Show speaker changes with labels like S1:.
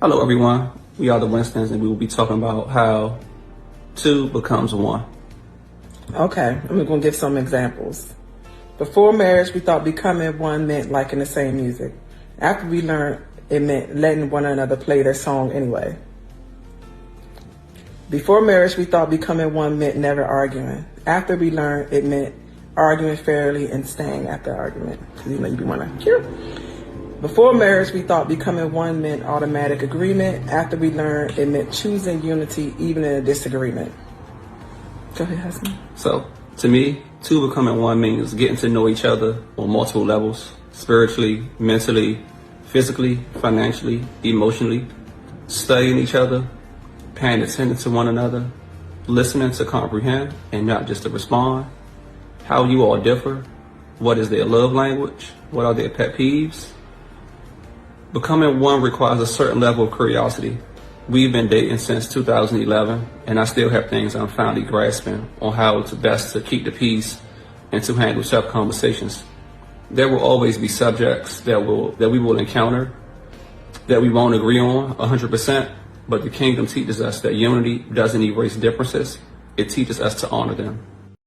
S1: Hello everyone, we are the Winstons and we will be talking about how two becomes one.
S2: Okay, I'm going to give some examples. Before marriage, we thought becoming one meant liking the same music. After we learned, it meant letting one another play their song anyway. Before marriage, we thought becoming one meant never arguing. After we learned, it meant arguing fairly and staying after argument. Because you be wanting to cute. Before marriage, we thought becoming one meant automatic agreement. After we learned, it meant choosing unity even in a disagreement. Go ahead, husband.
S1: So, to me, two becoming one means getting to know each other on multiple levels, spiritually, mentally, physically, financially, emotionally, studying each other, paying attention to one another, listening to comprehend and not just to respond, how you all differ, what is their love language, what are their pet peeves. Becoming one requires a certain level of curiosity. We've been dating since 2011, and I still have things I'm finally grasping on how to best to keep the peace and to handle tough conversations. There will always be subjects that we will encounter that we won't agree on 100%, but the kingdom teaches us that unity doesn't erase differences. It teaches us to honor them.